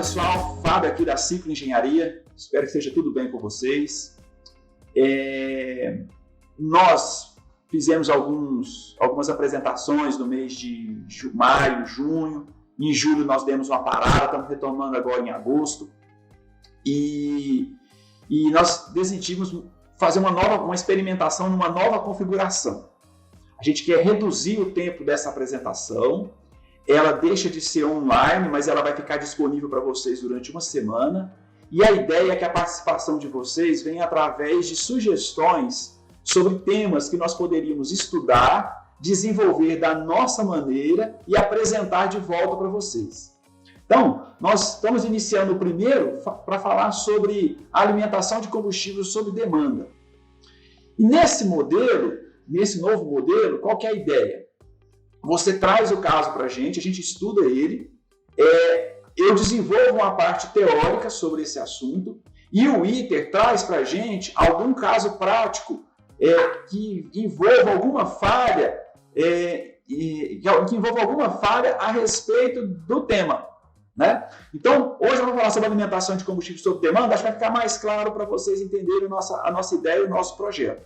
pessoal, Fábio aqui da Ciclo Engenharia, espero que esteja tudo bem com vocês. Nós fizemos algumas apresentações no mês de maio, junho, em julho nós demos uma parada, estamos retomando agora em agosto, e nós decidimos fazer uma experimentação numa nova configuração. A gente quer reduzir o tempo dessa apresentação. Ela deixa de ser online, mas ela vai ficar disponível para vocês durante uma semana. E a ideia é que a participação de vocês venha através de sugestões sobre temas que nós poderíamos estudar, desenvolver da nossa maneira e apresentar de volta para vocês. Então, nós estamos iniciando o primeiro para falar sobre alimentação de combustível sob demanda. E nesse novo modelo, qual que é a ideia? Você traz o caso para a gente estuda ele, eu desenvolvo uma parte teórica sobre esse assunto e o ITER traz para a gente algum caso prático que envolva alguma falha, a respeito do tema. Né? Então, hoje eu vou falar sobre alimentação de combustível sob demanda, acho que vai ficar mais claro para vocês entenderem a nossa ideia e o nosso projeto.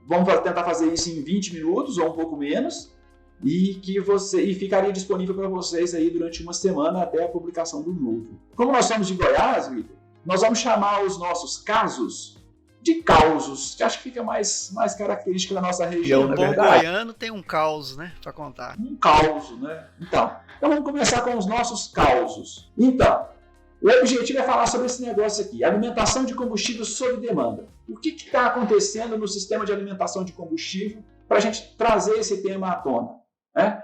Vamos tentar fazer isso em 20 minutos ou um pouco menos e ficaria disponível para vocês aí durante uma semana até a publicação do novo. Como nós somos de Goiás, Vitor, nós vamos chamar os nossos casos de causos, que acho que fica mais característica da nossa região. O bom goiano tem um caos, né, para contar. Um caos, né? Então vamos começar com os nossos causos. Então, o objetivo é falar sobre esse negócio aqui, alimentação de combustível sob demanda. O que está acontecendo no sistema de alimentação de combustível para a gente trazer esse tema à tona? Né?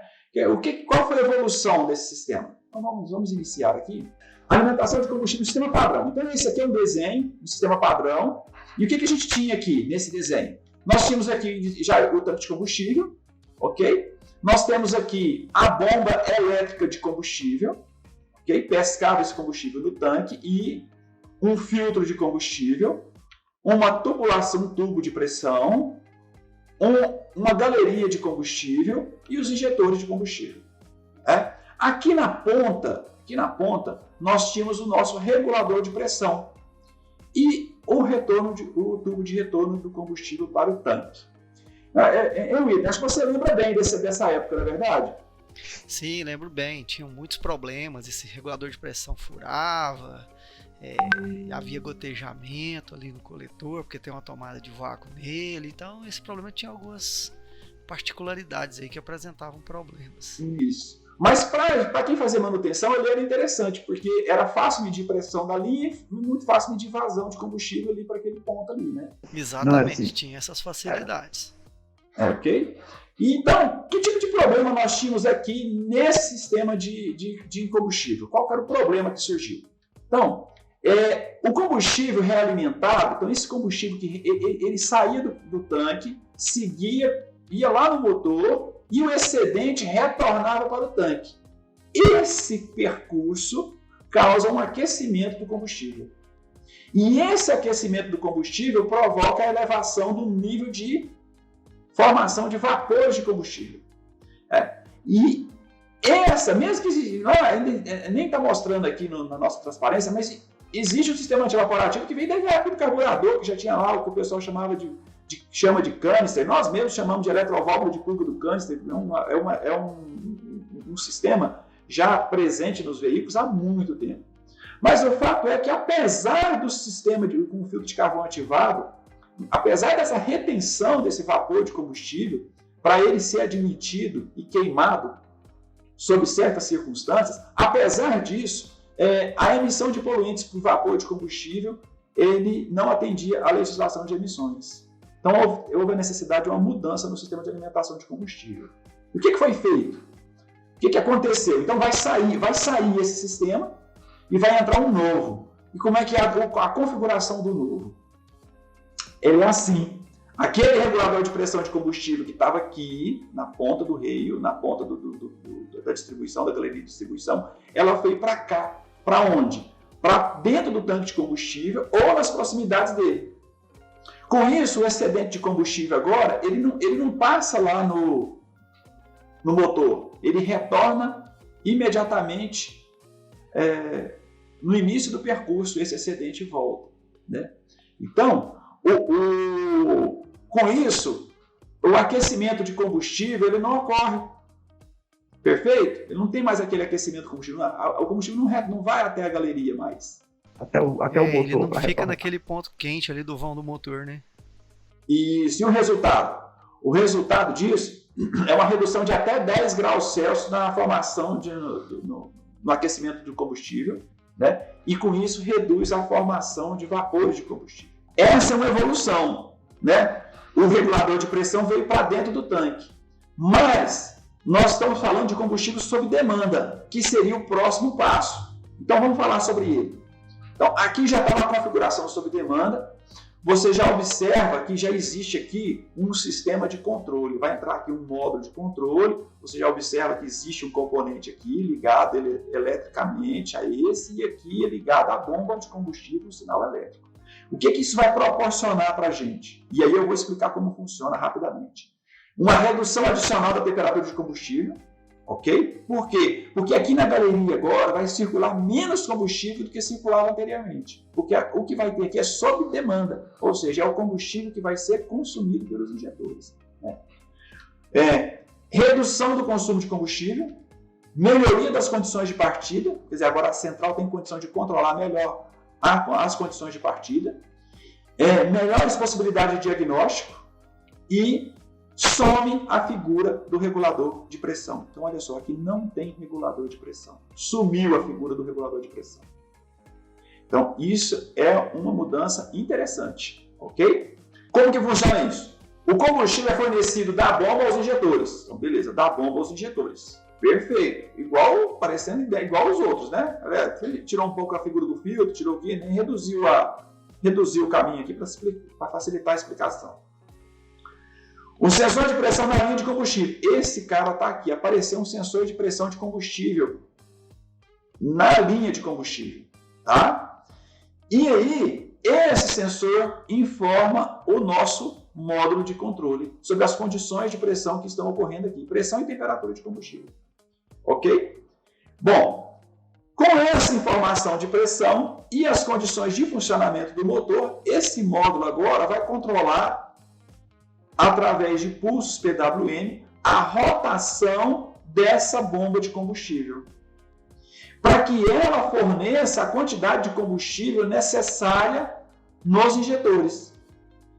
Qual foi a evolução desse sistema? Então vamos iniciar aqui. Alimentação de combustível, sistema padrão. Então esse aqui é um desenho, um sistema padrão. E o que a gente tinha aqui nesse desenho? Nós tínhamos aqui já o tanque de combustível, ok? Nós temos aqui a bomba elétrica de combustível, ok? Pescava esse combustível do tanque e um filtro de combustível, uma tubulação, um tubo de pressão, uma galeria de combustível e os injetores de combustível. Aqui na ponta, nós tínhamos o nosso regulador de pressão e o tubo de retorno do combustível para o tanque. Acho que você lembra bem dessa época, não é verdade? Sim, lembro bem. Tinham muitos problemas. Esse regulador de pressão furava, havia gotejamento ali no coletor, porque tem uma tomada de vácuo nele. Então, esse problema tinha algumas particularidades aí que apresentavam problemas. Isso. Mas para quem fazia manutenção, ele era interessante, porque era fácil medir pressão da linha e muito fácil medir vazão de combustível ali para aquele ponto ali, né? Exatamente, assim. Tinha essas facilidades. Ok? Então, que tipo de problema nós tínhamos aqui nesse sistema de combustível? Qual era o problema que surgiu? Então, o combustível realimentado, então esse combustível que ele saía do tanque, ia lá no motor e o excedente retornava para o tanque. Esse percurso causa um aquecimento do combustível. E esse aquecimento do combustível provoca a elevação do nível de formação de vapores de combustível. E essa, mesmo que nem está mostrando aqui na nossa transparência, mas existe um sistema antievaporativo que vem da época do carburador, que já tinha lá o que o pessoal chama de canister. Nós mesmos chamamos de eletroválvula de pluga do canister. É um sistema já presente nos veículos há muito tempo. Mas o fato é que, apesar do sistema com filtro de carvão ativado, apesar dessa retenção desse vapor de combustível, para ele ser admitido e queimado sob certas circunstâncias, apesar disso, a emissão de poluentes por vapor de combustível, ele não atendia à legislação de emissões. Então, houve a necessidade de uma mudança no sistema de alimentação de combustível. E o que foi feito? O que aconteceu? Então, vai sair esse sistema e vai entrar um novo. E como é que é a configuração do novo? Ele é assim. Aquele regulador de pressão de combustível que estava aqui, na ponta do reio, na ponta da distribuição, da galeria de distribuição, ela foi para cá. Para onde? Para dentro do tanque de combustível ou nas proximidades dele. Com isso, o excedente de combustível agora, ele não passa lá no motor. Ele retorna imediatamente no início do percurso esse excedente volta, né? Então, com isso, o aquecimento de combustível ele não ocorre. Perfeito? Ele não tem mais aquele aquecimento do combustível. O combustível não vai até a galeria mais. Até o motor. Ele não fica naquele ponto quente ali do vão do motor, né? E o resultado? O resultado disso é uma redução de até 10 graus Celsius na formação no aquecimento do combustível, né? E com isso reduz a formação de vapores de combustível. Essa é uma evolução, né? O regulador de pressão veio para dentro do tanque. Mas nós estamos falando de combustível sob demanda, que seria o próximo passo. Então vamos falar sobre ele. Então aqui já está uma configuração sob demanda. Você já observa que já existe aqui um sistema de controle. Vai entrar aqui um módulo de controle. Você já observa que existe um componente aqui ligado eletricamente a esse e aqui é ligado à bomba de combustível, o sinal elétrico. O que isso vai proporcionar para a gente? E aí eu vou explicar como funciona rapidamente. Uma redução adicional da temperatura de combustível, ok? Por quê? Porque aqui na galeria agora vai circular menos combustível do que circulava anteriormente. Porque o que vai ter aqui é sob demanda, ou seja, é o combustível que vai ser consumido pelos injetores, né? Redução do consumo de combustível, melhoria das condições de partida, quer dizer, agora a central tem condição de controlar melhor as condições de partida, melhores possibilidades de diagnóstico e some a figura do regulador de pressão. Então, olha só, aqui não tem regulador de pressão. Sumiu a figura do regulador de pressão. Então, isso é uma mudança interessante, ok? Como que funciona isso? O combustível é fornecido da bomba aos injetores. Então, beleza, da bomba aos injetores. Perfeito. Parecendo igual aos outros, né? Ele tirou um pouco a figura do filtro, tirou aqui, nem reduziu o caminho aqui para facilitar a explicação. O sensor de pressão na linha de combustível. Esse cara está aqui. Apareceu um sensor de pressão de combustível na linha de combustível, tá? E aí, esse sensor informa o nosso módulo de controle sobre as condições de pressão que estão ocorrendo aqui. Pressão e temperatura de combustível. Ok? Bom, com essa informação de pressão e as condições de funcionamento do motor, esse módulo agora vai controlar, através de pulsos PWM, a rotação dessa bomba de combustível, para que ela forneça a quantidade de combustível necessária nos injetores.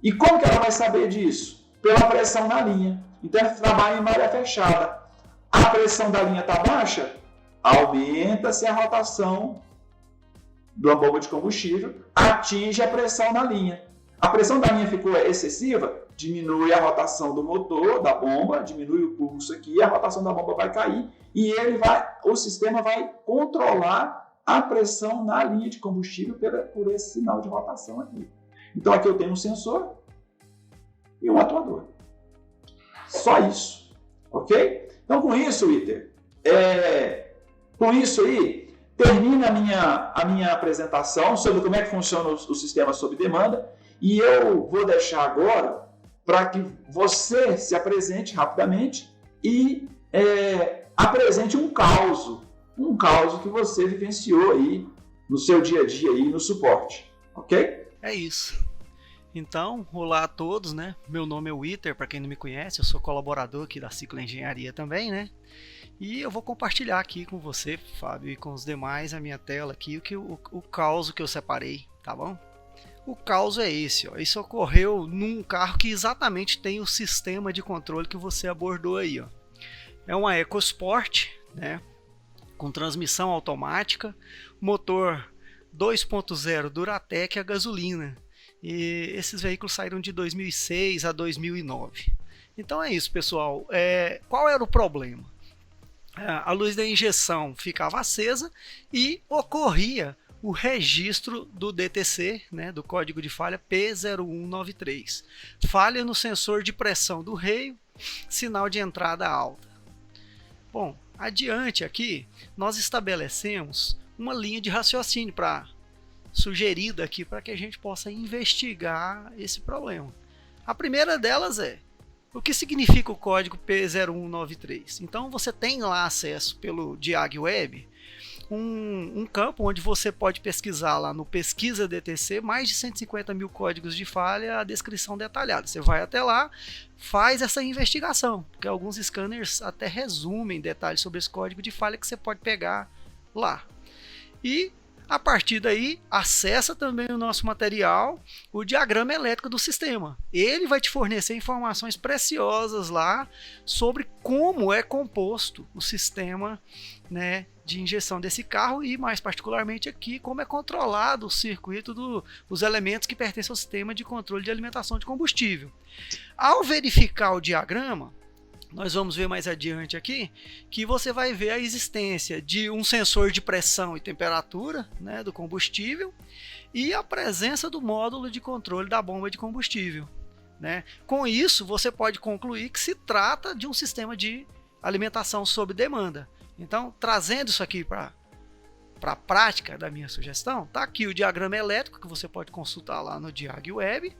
E como que ela vai saber disso? Pela pressão na linha. Então, ela trabalha em malha fechada. A pressão da linha está baixa? Aumenta-se a rotação da bomba de combustível, atinge a pressão na linha. A pressão da linha ficou excessiva? Diminui a rotação do motor, da bomba, diminui o pulso aqui, a rotação da bomba vai cair e o sistema vai controlar a pressão na linha de combustível por esse sinal de rotação aqui. Então aqui eu tenho um sensor e um atuador. Só isso, ok? Então com isso, Iter, com isso aí, termina a minha apresentação sobre como é que funciona o sistema sob demanda e eu vou deixar agora para que você se apresente rapidamente e apresente um caso que você vivenciou aí no seu dia a dia aí no suporte, ok? É isso. Então, olá a todos, né? Meu nome é Witter, para quem não me conhece, eu sou colaborador aqui da Ciclo Engenharia também, né? E eu vou compartilhar aqui com você, Fábio, e com os demais a minha tela aqui, o caso que eu separei, tá bom? O caso é esse, ó. Isso ocorreu num carro que exatamente tem o sistema de controle que você abordou aí, ó. É uma EcoSport, né? Com transmissão automática, motor 2.0 Duratec a gasolina. E esses veículos saíram de 2006 a 2009. Então é isso, pessoal. Qual era o problema? A luz da injeção ficava acesa e ocorria o registro do DTC, né, do código de falha P0193. Falha no sensor de pressão do reio, sinal de entrada alta. Bom, adiante aqui, nós estabelecemos uma linha de raciocínio sugerida aqui para que a gente possa investigar esse problema. A primeira delas é: o que significa o código P0193? Então você tem lá acesso pelo Diag Web um campo onde você pode pesquisar lá no Pesquisa DTC, mais de 150 mil códigos de falha, a descrição detalhada. Você vai até lá, faz essa investigação, porque alguns scanners até resumem detalhes sobre esse código de falha que você pode pegar lá. E a partir daí, acessa também o nosso material, o diagrama elétrico do sistema. Ele vai te fornecer informações preciosas lá sobre como é composto o sistema, né, de injeção desse carro e, mais particularmente aqui, como é controlado o circuito dos elementos que pertencem ao sistema de controle de alimentação de combustível. Ao verificar o diagrama, nós vamos ver mais adiante aqui, que você vai ver a existência de um sensor de pressão e temperatura, né, do combustível, e a presença do módulo de controle da bomba de combustível, né? Com isso, você pode concluir que se trata de um sistema de alimentação sob demanda. Então, trazendo isso aqui para a prática da minha sugestão, está aqui o diagrama elétrico, que você pode consultar lá no Diag Web.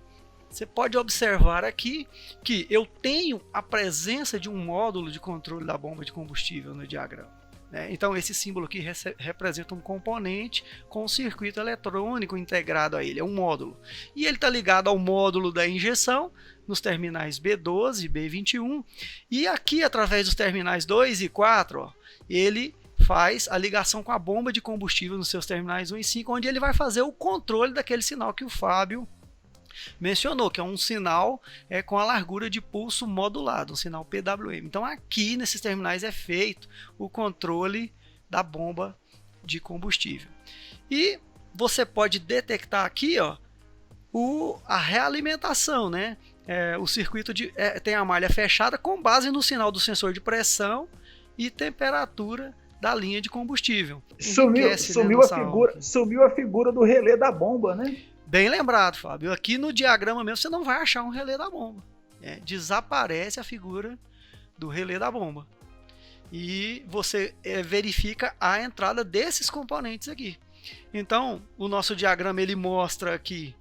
Você pode observar aqui que eu tenho a presença de um módulo de controle da bomba de combustível no diagrama, né? Então esse símbolo aqui representa um componente com um circuito eletrônico integrado a ele, é um módulo. E ele está ligado ao módulo da injeção nos terminais B12 e B21. E aqui, através dos terminais 2 e 4, ó, ele faz a ligação com a bomba de combustível nos seus terminais 1 e 5, onde ele vai fazer o controle daquele sinal que o Fábio mencionou, que é um sinal com a largura de pulso modulado, um sinal PWM. Então aqui nesses terminais é feito o controle da bomba de combustível. E você pode detectar aqui, ó, a realimentação, né? O circuito tem a malha fechada com base no sinal do sensor de pressão e temperatura da linha de combustível. Sumiu a figura do relé da bomba, né? Bem lembrado, Fábio. Aqui no diagrama mesmo você não vai achar um relé da bomba. Desaparece a figura do relé da bomba. E você verifica a entrada desses componentes aqui. Então, o nosso diagrama ele mostra aqui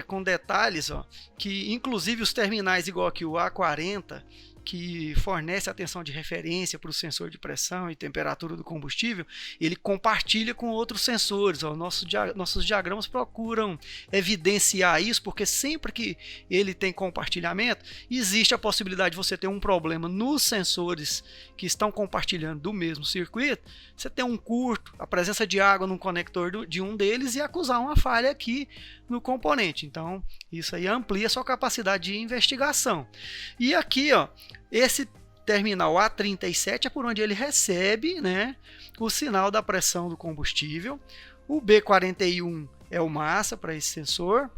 com detalhes, ó, que inclusive os terminais igual aqui o A40, que fornece a tensão de referência para o sensor de pressão e temperatura do combustível, ele compartilha com outros sensores. Ó. Nossos diagramas procuram evidenciar isso, porque sempre que ele tem compartilhamento, existe a possibilidade de você ter um problema nos sensores que estão compartilhando do mesmo circuito, você ter um curto, a presença de água no conector de um deles e acusar uma falha aqui no componente. Então, isso aí amplia a sua capacidade de investigação. E aqui, ó, esse terminal A37 é por onde ele recebe, né, o sinal da pressão do combustível. O B41 é o massa para esse sensor.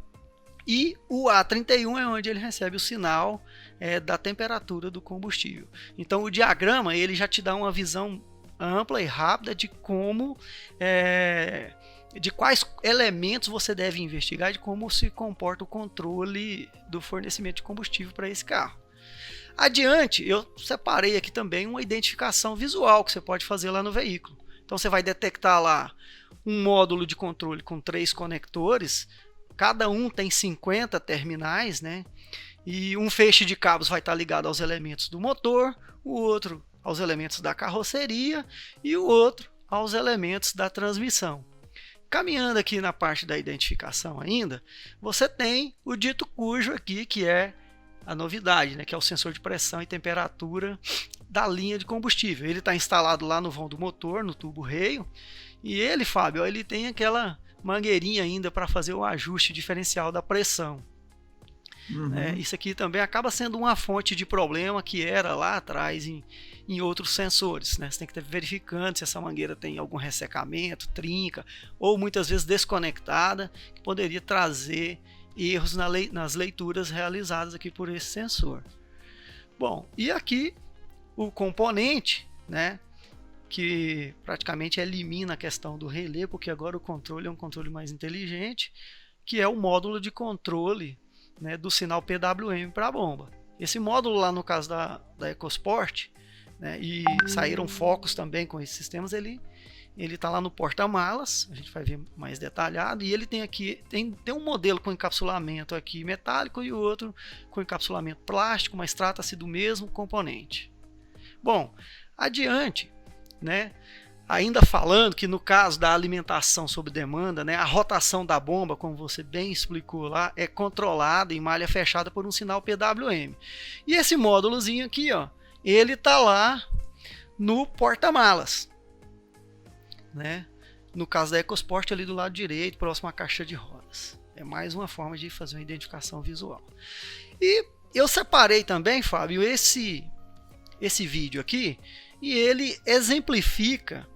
E o A31 é onde ele recebe o sinal da temperatura do combustível. Então, o diagrama ele já te dá uma visão ampla e rápida de como... de quais elementos você deve investigar, de como se comporta o controle do fornecimento de combustível para esse carro. Adiante, eu separei aqui também uma identificação visual que você pode fazer lá no veículo. Então você vai detectar lá um módulo de controle com 3 conectores, cada um tem 50 terminais, né? E um feixe de cabos vai estar ligado aos elementos do motor, o outro aos elementos da carroceria e o outro aos elementos da transmissão. Caminhando aqui na parte da identificação ainda, você tem o dito cujo aqui, que é a novidade, né, que é o sensor de pressão e temperatura da linha de combustível. Ele está instalado lá no vão do motor, no tubo reio, e ele, Fábio, ele tem aquela mangueirinha ainda para fazer o ajuste diferencial da pressão. Uhum. Isso aqui também acaba sendo uma fonte de problema que era lá atrás em outros sensores, né? Você tem que estar verificando se essa mangueira tem algum ressecamento, trinca, ou muitas vezes desconectada, que poderia trazer erros nas leituras realizadas aqui por esse sensor. Bom, e aqui o componente, né, que praticamente elimina a questão do relé, porque agora o controle é um controle mais inteligente, que é o módulo de controle, né, do sinal PWM para a bomba. Esse módulo lá no caso da EcoSport, né, e saíram focos também com esses sistemas, ele está lá no porta-malas, a gente vai ver mais detalhado, e ele tem aqui, tem um modelo com encapsulamento aqui metálico e o outro com encapsulamento plástico, mas trata-se do mesmo componente. Bom, adiante, né, Ainda falando que no caso da alimentação sob demanda, né, a rotação da bomba, como você bem explicou lá, é controlada em malha fechada por um sinal PWM. E esse módulozinho aqui, ó, ele tá lá no porta-malas, né? No caso da EcoSport, ali do lado direito, próximo à caixa de rodas. É mais uma forma de fazer uma identificação visual. E eu separei também, Fábio, esse vídeo aqui, e ele exemplifica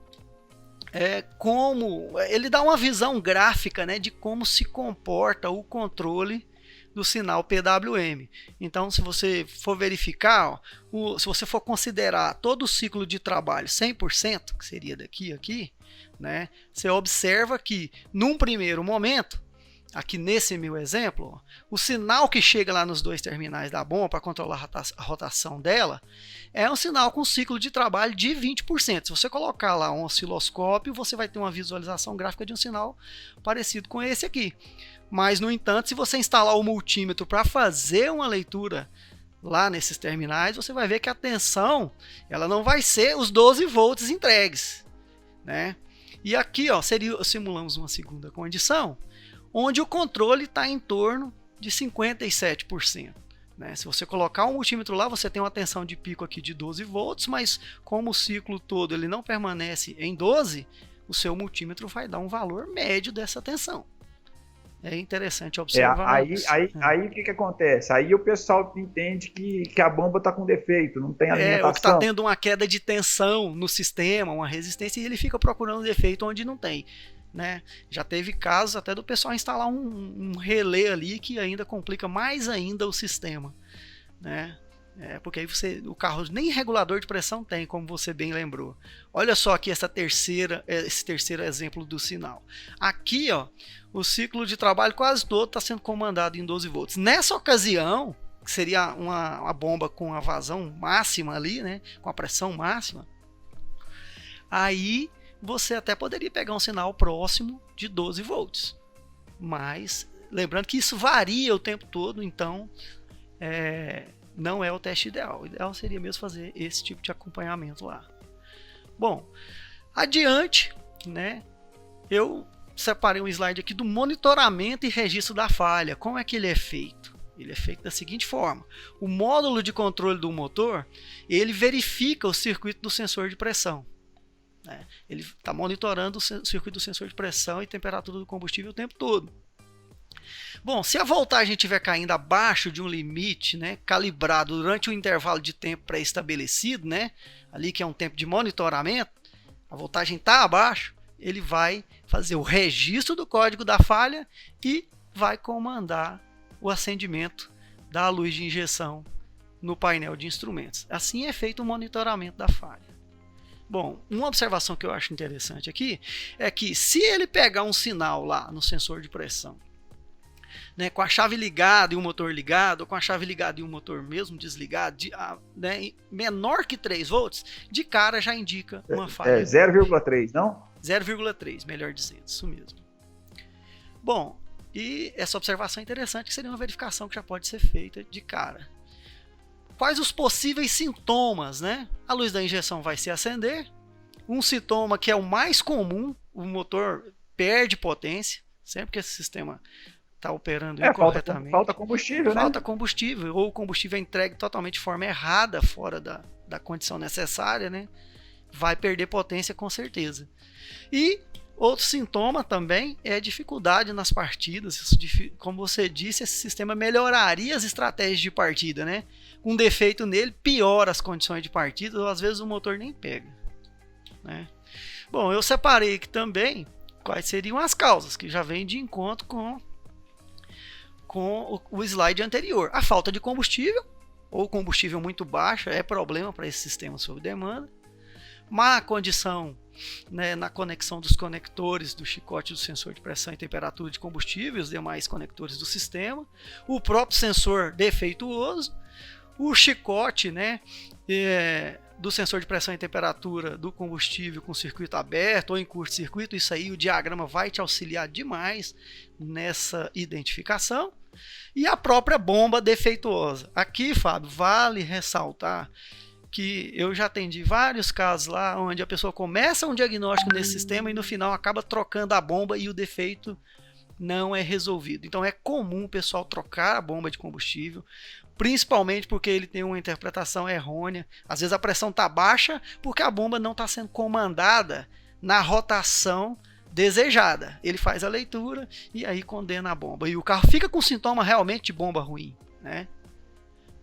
como ele dá uma visão gráfica, né, de como se comporta o controle do sinal PWM. Então, se você for verificar, se você for considerar todo o ciclo de trabalho 100%, que seria daqui a aqui, né, você observa que num primeiro momento, aqui nesse meu exemplo, o sinal que chega lá nos dois terminais da bomba para controlar a rotação dela é um sinal com ciclo de trabalho de 20%. Se você colocar lá um osciloscópio, você vai ter uma visualização gráfica de um sinal parecido com esse aqui. Mas, no entanto, se você instalar o multímetro para fazer uma leitura lá nesses terminais, você vai ver que a tensão ela não vai ser os 12 volts entregues, né? E aqui, ó, simulamos uma segunda condição, onde o controle está em torno de 57%. Né? Se você colocar um multímetro lá, você tem uma tensão de pico aqui de 12 volts, mas como o ciclo todo ele não permanece em 12, o seu multímetro vai dar um valor médio dessa tensão. É interessante observar. Aí o que acontece? Aí o pessoal entende que a bomba está com defeito, não tem alimentação. Ou que está tendo uma queda de tensão no sistema, uma resistência, e ele fica procurando defeito onde não tem. Né? Já teve casos até do pessoal instalar um relé ali que ainda complica mais ainda o sistema, né? Porque aí o carro nem regulador de pressão tem, como você bem lembrou. Olha só aqui esse terceiro exemplo do sinal. Aqui, ó, o ciclo de trabalho quase todo está sendo comandado em 12 volts. Nessa ocasião, que seria uma bomba com a vazão máxima ali, né? Com a pressão máxima, aí você até poderia pegar um sinal próximo de 12 volts. Mas, lembrando que isso varia o tempo todo, então não é o teste ideal. O ideal seria mesmo fazer esse tipo de acompanhamento lá. Bom, adiante, né, eu separei um slide aqui do monitoramento e registro da falha. Como é que ele é feito? Ele é feito da seguinte forma. O módulo de controle do motor, ele verifica o circuito do sensor de pressão. Ele está monitorando o circuito do sensor de pressão e temperatura do combustível o tempo todo. Bom, se a voltagem estiver caindo abaixo de um limite, né, calibrado durante um intervalo de tempo pré-estabelecido, né, ali que é um tempo de monitoramento, a voltagem está abaixo, ele vai fazer o registro do código da falha e vai comandar o acendimento da luz de injeção no painel de instrumentos. Assim é feito o monitoramento da falha. Bom, uma observação que eu acho interessante aqui é que se ele pegar um sinal lá no sensor de pressão, né, com a chave ligada e o motor ligado, ou com a chave ligada e o motor mesmo desligado, né, menor que 3 volts, de cara já indica uma falha. 0,3, não? 0,3, melhor dizendo, isso mesmo. Bom, e essa observação é interessante, que seria uma verificação que já pode ser feita de cara. Quais os possíveis sintomas, né? A luz da injeção vai se acender. Um sintoma que é o mais comum, o motor perde potência, sempre que esse sistema está operando incorretamente. Falta combustível, né? Falta combustível, ou o combustível é entregue totalmente de forma errada, fora da condição necessária, né? Vai perder potência com certeza. E outro sintoma também é a dificuldade nas partidas. Como você disse, esse sistema melhoraria as estratégias de partida, né? Um defeito nele piora as condições de partida, ou às vezes o motor nem pega, né? Bom, eu separei aqui também quais seriam as causas, que já vem de encontro com o slide anterior. A falta de combustível, ou combustível muito baixo, é problema para esse sistema sob demanda. Má condição, né, na conexão dos conectores do chicote do sensor de pressão e temperatura de combustível e os demais conectores do sistema. O próprio sensor defeituoso. O chicote, né, do sensor de pressão e temperatura do combustível com circuito aberto ou em curto-circuito. Isso aí o diagrama vai te auxiliar demais nessa identificação. E a própria bomba defeituosa. Aqui, Fábio, vale ressaltar que eu já atendi vários casos lá onde a pessoa começa um diagnóstico nesse sistema e no final acaba trocando a bomba e o defeito não é resolvido. Então é comum o pessoal trocar a bomba de combustível, principalmente porque ele tem uma interpretação errônea. Às vezes a pressão está baixa porque a bomba não está sendo comandada na rotação desejada. Ele faz a leitura e aí condena a bomba. E o carro fica com sintoma realmente de bomba ruim, né?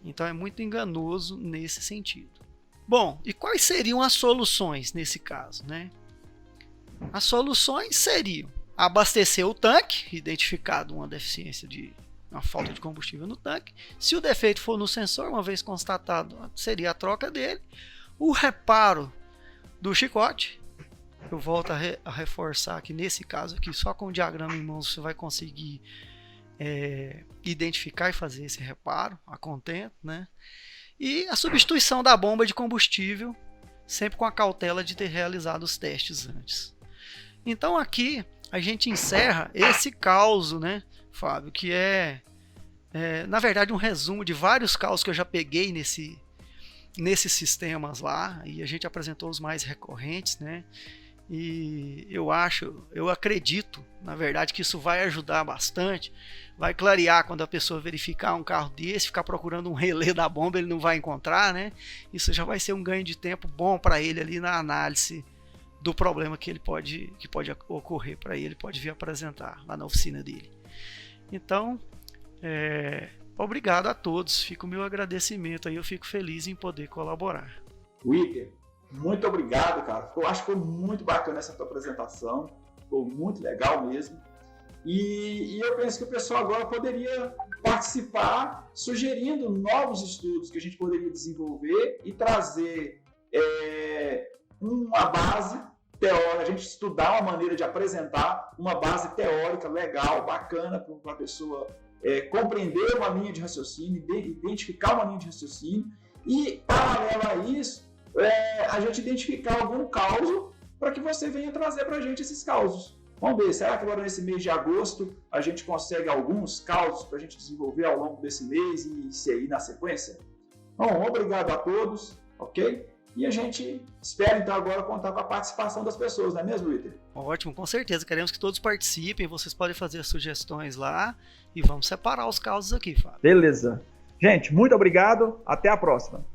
Então é muito enganoso nesse sentido. Bom, e quais seriam as soluções nesse caso, né? As soluções seriam abastecer o tanque, identificado uma deficiência de uma falta de combustível no tanque. Se o defeito for no sensor, uma vez constatado, seria a troca dele. O reparo do chicote. Eu volto a reforçar que nesse caso aqui, só com o diagrama em mãos você vai conseguir identificar e fazer esse reparo a contento, né? E a substituição da bomba de combustível, sempre com a cautela de ter realizado os testes antes. Então aqui a gente encerra esse caos, né, Fábio, que é na verdade um resumo de vários causos que eu já peguei nesses sistemas lá, e a gente apresentou os mais recorrentes, né? E eu acredito, na verdade, que isso vai ajudar bastante, vai clarear quando a pessoa verificar um carro desse, ficar procurando um relé da bomba, ele não vai encontrar, né? Isso já vai ser um ganho de tempo bom para ele ali na análise do problema que pode ocorrer para ele, pode vir apresentar lá na oficina dele. Então, obrigado a todos, fica o meu agradecimento aí, eu fico feliz em poder colaborar. Witter, muito obrigado, cara. Eu acho que foi muito bacana essa tua apresentação, ficou muito legal mesmo. E eu penso que o pessoal agora poderia participar, sugerindo novos estudos que a gente poderia desenvolver e trazer uma base teórica, a gente estudar uma maneira de apresentar uma base teórica legal, bacana para a pessoa compreender uma linha de raciocínio, identificar uma linha de raciocínio e, paralelo a isso, a gente identificar algum causo para que você venha trazer para a gente esses causos. Vamos ver, será que agora nesse mês de agosto a gente consegue alguns causos para a gente desenvolver ao longo desse mês e seguir na sequência? Bom, obrigado a todos, ok? E a gente espera então agora contar com a participação das pessoas, não é mesmo, Witter? Ótimo, com certeza. Queremos que todos participem, vocês podem fazer sugestões lá e vamos separar os causos aqui, Fábio. Beleza. Gente, muito obrigado. Até a próxima.